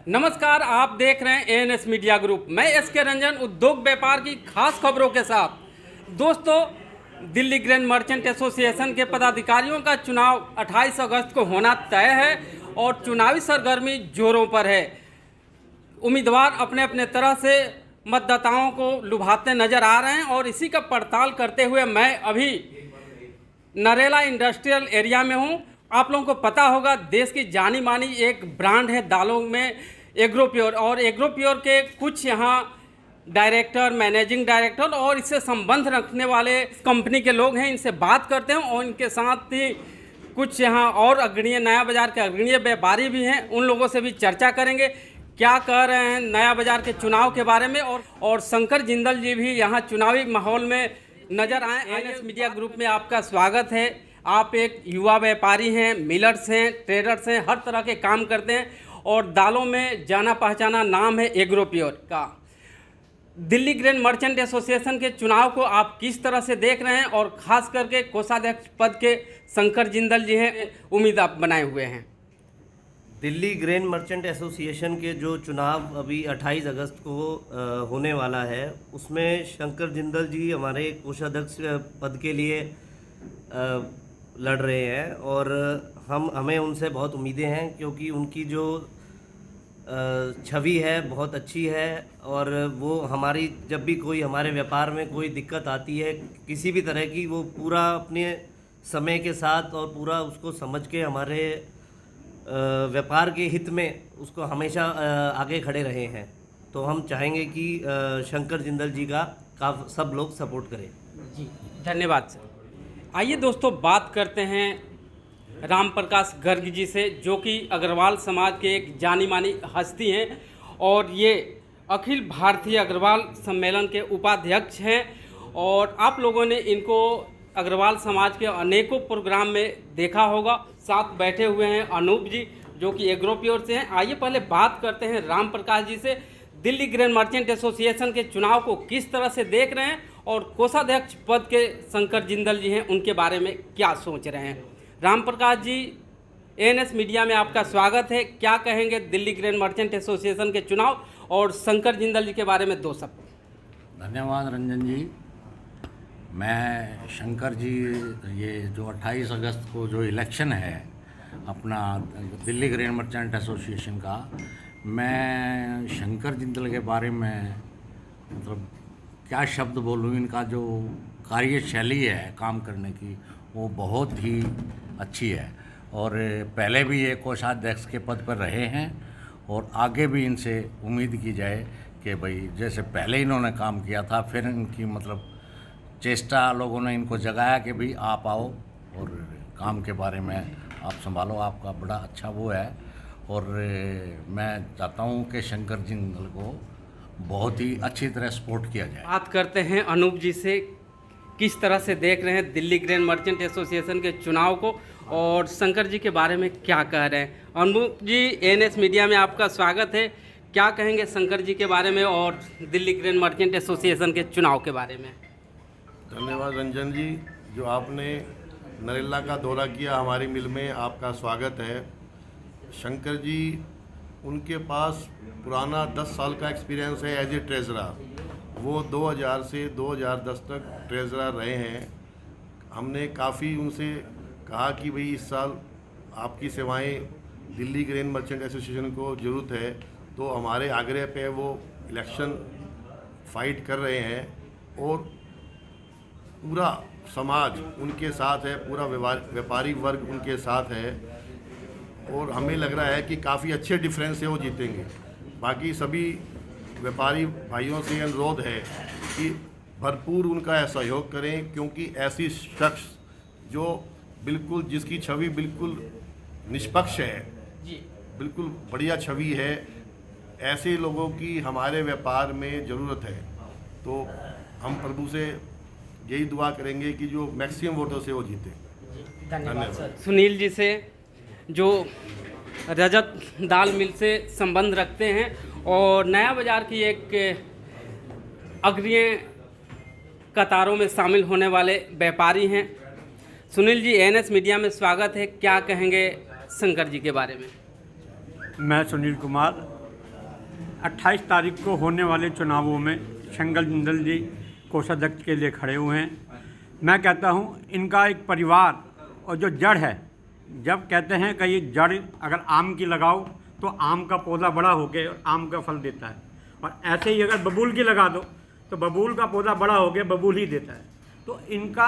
नमस्कार, आप देख रहे हैं एएनएस मीडिया ग्रुप। मैं एसके रंजन उद्योग व्यापार की खास खबरों के साथ। दोस्तों, दिल्ली ग्रेन मर्चेंट एसोसिएशन के पदाधिकारियों का चुनाव 28 अगस्त को होना तय है और चुनावी सरगर्मी जोरों पर है। उम्मीदवार अपने अपने तरह से मतदाताओं को लुभाते नजर आ रहे हैं और इसी का पड़ताल करते हुए मैं अभी नरेला इंडस्ट्रियल एरिया में हूं। आप लोगों को पता होगा, देश की जानी मानी एक ब्रांड है दालों में एग्रोप्योर, और एग्रोप्योर के कुछ यहाँ डायरेक्टर, मैनेजिंग डायरेक्टर और इससे संबंध रखने वाले कंपनी के लोग हैं। इनसे बात करते हैं और इनके साथ ही कुछ यहाँ और अग्रणीय नया बाज़ार के अग्रणीय व्यापारी भी हैं, उन लोगों से भी चर्चा करेंगे क्या कह रहे हैं नया बाज़ार के चुनाव के बारे में। और शंकर जिंदल जी भी यहाँ चुनावी माहौल में नज़र आए। एएनएस मीडिया ग्रुप में आपका स्वागत है। आप एक युवा व्यापारी हैं, मिलर्स हैं, ट्रेडर्स हैं, हर तरह के काम करते हैं और दालों में जाना पहचाना नाम है एग्रोप्योर का। दिल्ली ग्रेन मर्चेंट एसोसिएशन के चुनाव को आप किस तरह से देख रहे हैं, और ख़ास करके कोषाध्यक्ष पद के शंकर जिंदल जी हैं, उम्मीद आप बनाए हुए हैं। दिल्ली ग्रेन मर्चेंट एसोसिएशन के जो चुनाव अभी 28 अगस्त को होने वाला है, उसमें शंकर जिंदल जी हमारे कोषाध्यक्ष पद के लिए लड़ रहे हैं और हमें उनसे बहुत उम्मीदें हैं, क्योंकि उनकी जो छवि है बहुत अच्छी है और वो हमारी जब भी कोई हमारे व्यापार में कोई दिक्कत आती है किसी भी तरह की, वो पूरा अपने समय के साथ और पूरा उसको समझ के हमारे व्यापार के हित में उसको हमेशा आगे खड़े रहे हैं। तो हम चाहेंगे कि शंकर जिंदल जी का सब लोग सपोर्ट करें। जी धन्यवाद सर। आइए दोस्तों, बात करते हैं राम प्रकाश गर्ग जी से, जो कि अग्रवाल समाज के एक जानी मानी हस्ती हैं और ये अखिल भारतीय अग्रवाल सम्मेलन के उपाध्यक्ष हैं। और आप लोगों ने इनको अग्रवाल समाज के अनेकों प्रोग्राम में देखा होगा। साथ बैठे हुए हैं अनूप जी, जो कि एग्रोप्योर से हैं। आइए पहले बात करते हैं राम प्रकाश जी से, दिल्ली ग्रेन मर्चेंट एसोसिएशन के चुनाव को किस तरह से देख रहे हैं और कोषाध्यक्ष पद के शंकर जिंदल जी हैं, उनके बारे में क्या सोच रहे हैं। राम प्रकाश जी, एएनएस मीडिया में आपका स्वागत है। क्या कहेंगे दिल्ली ग्रेन मर्चेंट एसोसिएशन के चुनाव और शंकर जिंदल जी के बारे में दो शब्द। धन्यवाद रंजन जी। मैं शंकर जी, ये जो 28 अगस्त को जो इलेक्शन है अपना दिल्ली ग्रेन मर्चेंट एसोसिएशन का, मैं शंकर जिंदल के बारे में मतलब क्या शब्द बोलूँ। इनका जो कार्यशैली है काम करने की, वो बहुत ही अच्छी है और पहले भी ये कोषाध्यक्ष के पद पर रहे हैं और आगे भी इनसे उम्मीद की जाए कि भाई जैसे पहले इन्होंने काम किया था, फिर इनकी मतलब चेष्टा लोगों ने इनको जगाया कि भाई आप आओ और काम के बारे में आप संभालो, आपका बड़ा अच्छा वो है। और मैं चाहता हूँ कि शंकर जिंदल को बहुत ही अच्छी तरह सपोर्ट किया जाए। बात करते हैं अनूप जी से, किस तरह से देख रहे हैं दिल्ली ग्रेन मर्चेंट एसोसिएशन के चुनाव को और शंकर जी के बारे में क्या कह रहे हैं। अनूप जी, एएनएस मीडिया में आपका स्वागत है। क्या कहेंगे शंकर जी के बारे में और दिल्ली ग्रेन मर्चेंट एसोसिएशन के चुनाव के बारे में। धन्यवाद रंजन जी, जो आपने नरेला का दौरा किया हमारी मिल में, आपका स्वागत है। शंकर जी, उनके पास पुराना 10 साल का एक्सपीरियंस है एज ए ट्रेजरर। वो 2000 से 2010 तक ट्रेजरर रहे हैं। हमने काफ़ी उनसे कहा कि भाई इस साल आपकी सेवाएं दिल्ली ग्रेन मर्चेंट एसोसिएशन को ज़रूरत है, तो हमारे आग्रह पे वो इलेक्शन फाइट कर रहे हैं और पूरा समाज उनके साथ है, पूरा व्यापारी वर्ग उनके साथ है और हमें लग रहा है कि काफ़ी अच्छे डिफरेंस से वो जीतेंगे। बाकी सभी व्यापारी भाइयों से अनुरोध है कि भरपूर उनका सहयोग करें, क्योंकि ऐसी शख्स जो बिल्कुल, जिसकी छवि बिल्कुल निष्पक्ष है, बिल्कुल बढ़िया छवि है, ऐसे लोगों की हमारे व्यापार में ज़रूरत है। तो हम प्रभु से यही दुआ करेंगे कि जो मैक्सिमम वोटों से वो जीते। धन्यवाद सर। सुनील जी से, जो रजत दाल मिल से संबंध रखते हैं और नया बाज़ार की एक अग्रणीय कतारों में शामिल होने वाले व्यापारी हैं। सुनील जी, एएनएस मीडिया में स्वागत है। क्या कहेंगे शंकर जी के बारे में। मैं सुनील कुमार, 28 तारीख को होने वाले चुनावों में शंकर जिंदल जी कोषाध्यक्ष के लिए खड़े हुए हैं। मैं कहता हूं इनका एक परिवार और जो जड़ है, जब कहते हैं कि ये जड़ अगर आम की लगाओ तो आम का पौधा बड़ा होकर आम का फल देता है, और ऐसे ही अगर बबूल की लगा दो तो बबूल का पौधा बड़ा होकर बबूल ही देता है। तो इनका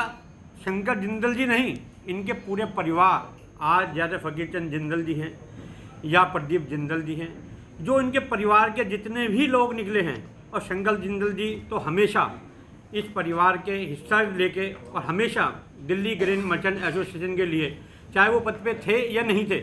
शंकर जिंदल जी नहीं, इनके पूरे परिवार, आज जैसे फकीरचंद जिंदल जी हैं या प्रदीप जिंदल जी हैं, जो इनके परिवार के जितने भी लोग निकले हैं, और शंकर जिंदल जी तो हमेशा इस परिवार के हिस्सा लेके और हमेशा दिल्ली ग्रेन मर्चेंट एसोसिएशन के लिए, चाहे वो पद पे थे या नहीं थे,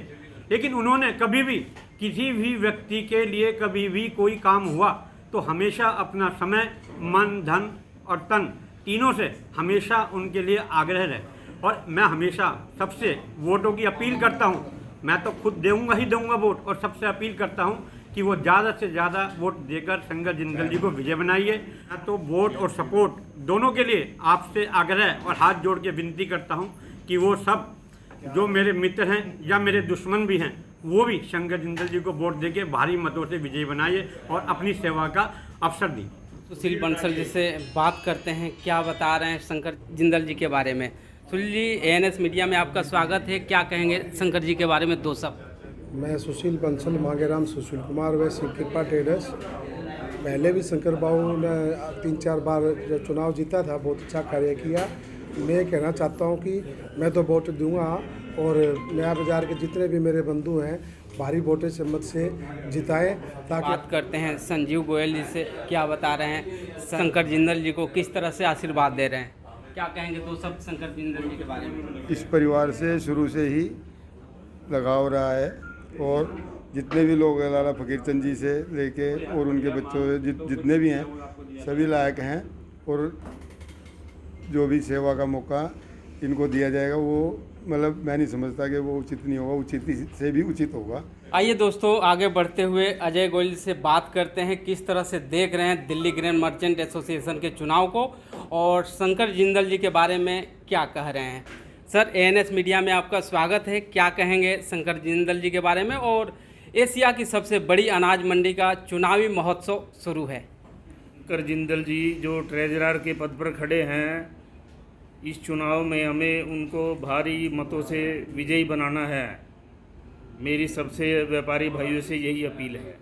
लेकिन उन्होंने कभी भी किसी भी व्यक्ति के लिए कभी भी कोई काम हुआ तो हमेशा अपना समय, मन, धन और तन तीनों से हमेशा उनके लिए आग्रह रहे। और मैं हमेशा सबसे वोटों की अपील करता हूं, मैं तो खुद दूंगा वोट, और सबसे अपील करता हूं कि वो ज़्यादा से ज़्यादा वोट देकर शंकर जिंदल जी को विजय बनाइए। तो वोट और सपोर्ट दोनों के लिए आपसे आग्रह और हाथ जोड़ के विनती करता हूं कि वो सब जो मेरे मित्र हैं या मेरे दुश्मन भी हैं, वो भी शंकर जिंदल जी को वोट देके भारी मतों से विजयी बनाइए और अपनी सेवा का अवसर दी। सुशील बंसल जी से बात करते हैं, क्या बता रहे हैं शंकर जिंदल जी के बारे में। सुशील जी, ANS मीडिया में आपका स्वागत है, क्या कहेंगे शंकर जी के बारे में दो शब्द। मैं सुशील बंसल, मांगेराम सुशील कुमार व शिव कृपा ट्रेडर्स। पहले भी शंकर बाबू ने 3-4 बार जो चुनाव जीता था, बहुत अच्छा कार्य किया। मैं कहना चाहता हूं कि मैं तो वोट दूंगा, और नया बाज़ार के जितने भी मेरे बंधु हैं भारी वोटें से मत से जिताएं, ताकि। बात करते हैं संजीव गोयल जी से, क्या बता रहे हैं शंकर जिंदल जी को किस तरह से आशीर्वाद दे रहे हैं, क्या कहेंगे दो शब्द शंकर जिंदल जी के बारे में। इस परिवार से शुरू से ही लगाव रहा है, और जितने भी लोग लाला फकीरचंद जी से लेके और उनके बच्चों जितने भी हैं सभी लायक हैं, और जो भी सेवा का मौका इनको दिया जाएगा वो मतलब मैं नहीं समझता कि वो उचित नहीं होगा, उचित से भी उचित होगा। आइए दोस्तों, आगे बढ़ते हुए अजय गोयल से बात करते हैं, किस तरह से देख रहे हैं दिल्ली ग्रेन मर्चेंट एसोसिएशन के चुनाव को, और शंकर जिंदल जी के बारे में क्या कह रहे हैं। सर, ANS मीडिया में आपका स्वागत है, क्या कहेंगे शंकर जिंदल जी के बारे में। और एशिया की सबसे बड़ी अनाज मंडी का चुनावी महोत्सव शुरू है। शंकर जिंदल जी जो ट्रेजरर के पद पर खड़े हैं, इस चुनाव में हमें उनको भारी मतों से विजयी बनाना है। मेरी सबसे व्यापारी भाइयों से यही अपील है।